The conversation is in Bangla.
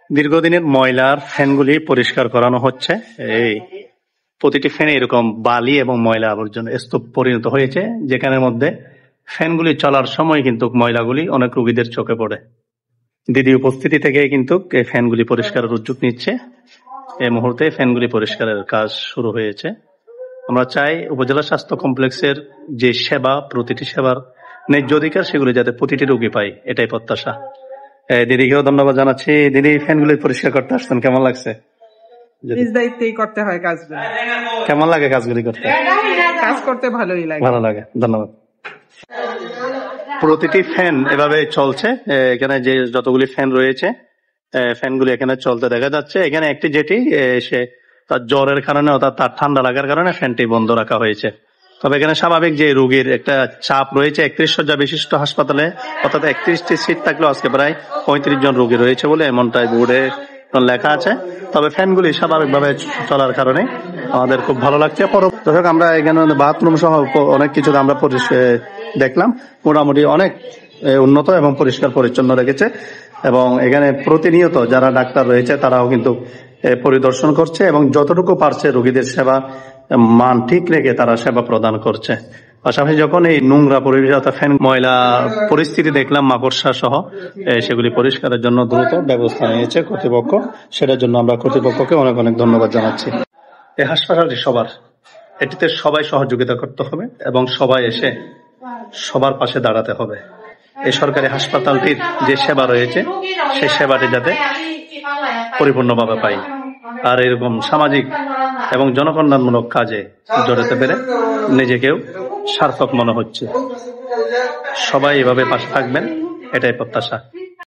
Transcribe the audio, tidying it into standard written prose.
দীর্ঘদিনের ময়লার ফ্যানগুলি পরিষ্কার করানো হচ্ছে। এই প্রতিটি ফ্যানে এরকম বালি এবং ময়লা আবর্জনা স্তূপ পরিণত হয়েছে, যেখানের মধ্যে ফ্যানগুলি চলার সময় কিন্তু ময়লাগুলি অনেক রোগীদের চোখে পড়ে। দিদি উপস্থিতি থেকে কিন্তু এই ফ্যানগুলি পরিষ্কারের উদ্যোগ নিচ্ছে। এই মুহূর্তে ফ্যানগুলি পরিষ্কারের কাজ শুরু হয়েছে। আমরা চাই উপজেলা স্বাস্থ্য কমপ্লেক্সের যে সেবা, প্রতিটি সেবার ন্যায্য অধিকার সেগুলি যাতে প্রতিটি রোগী পায়, এটাই প্রত্যাশা। দিদিকেও ধন্যবাদ জানাচ্ছি। দিদি, ফ্যানগুলি পরিষ্কার করতে আসছেন, কেমন লাগছে? নিজ দায়িত্বেই করতে হয় কাজগুলো। কেমন লাগে কাজগুলি করতে? কাজ করতে ভালোই লাগে। ভালো লাগে, ধন্যবাদ। প্রতিটি ফ্যান এভাবে চলছে। এখানে যে যতগুলি ফ্যান রয়েছে, ফ্যানগুলি এখানে চলতে দেখা যাচ্ছে। এখানে একটি যেটি সে তার জ্বরের কারণে অর্থাৎ তার ঠান্ডা লাগার কারণে ফ্যানটি বন্ধ রাখা হয়েছে। তবে এখানে স্বাভাবিক যে রোগীর একটা চাপ রয়েছে, 31 শয্যা বিশিষ্ট হাসপাতালে অর্থাৎ 31টি সিট থাকলেও আজকে প্রায় 35 জন রোগী রয়েছে বলে এমনটাই বোর্ডে লেখা আছে। তবে ফ্যানগুলি স্বাভাবিকভাবে চলার কারণে আমাদের খুব ভালো লাগছে। দর্শক, আমরা এখানে বাথরুম সহ অনেক কিছু আমরা দেখলাম, মোটামুটি অনেক উন্নত এবং পরিষ্কার পরিচ্ছন্ন রেখেছে। এবং এখানে প্রতিনিয়ত যারা ডাক্তার রয়েছে তারাও কিন্তু পরিদর্শন করছে এবং যতটুকু পারছে রোগীদের সেবা মান ঠিক রেখে তারা সেবা প্রদান করছে। পাশাপাশি যখন এই নোংরা পরিবেশ অর্থাৎ ফ্যান ময়লা পরিস্থিতি দেখলাম, মাকড়সা সহ, সেগুলি পরিষ্কারের জন্য দ্রুত ব্যবস্থা নিয়েছে কর্তৃপক্ষ। সেটার জন্য আমরা কর্তৃপক্ষকে অনেক অনেক ধন্যবাদ জানাচ্ছি। এই হাসপাতালটি সবার, এটিতে সবাই সহযোগিতা করতে হবে এবং সবাই এসে সবার পাশে দাঁড়াতে হবে। এই সরকারি হাসপাতালটির যে সেবা রয়েছে সেই সেবাটি যাতে পরিপূর্ণভাবে পাই। আর এরকম সামাজিক এবং জনকল্যাণমূলক কাজে জড়াতে পেরে নিজেকেও সার্থক মনে হচ্ছে। সবাই এভাবে পাশে থাকবেন, এটাই প্রত্যাশা।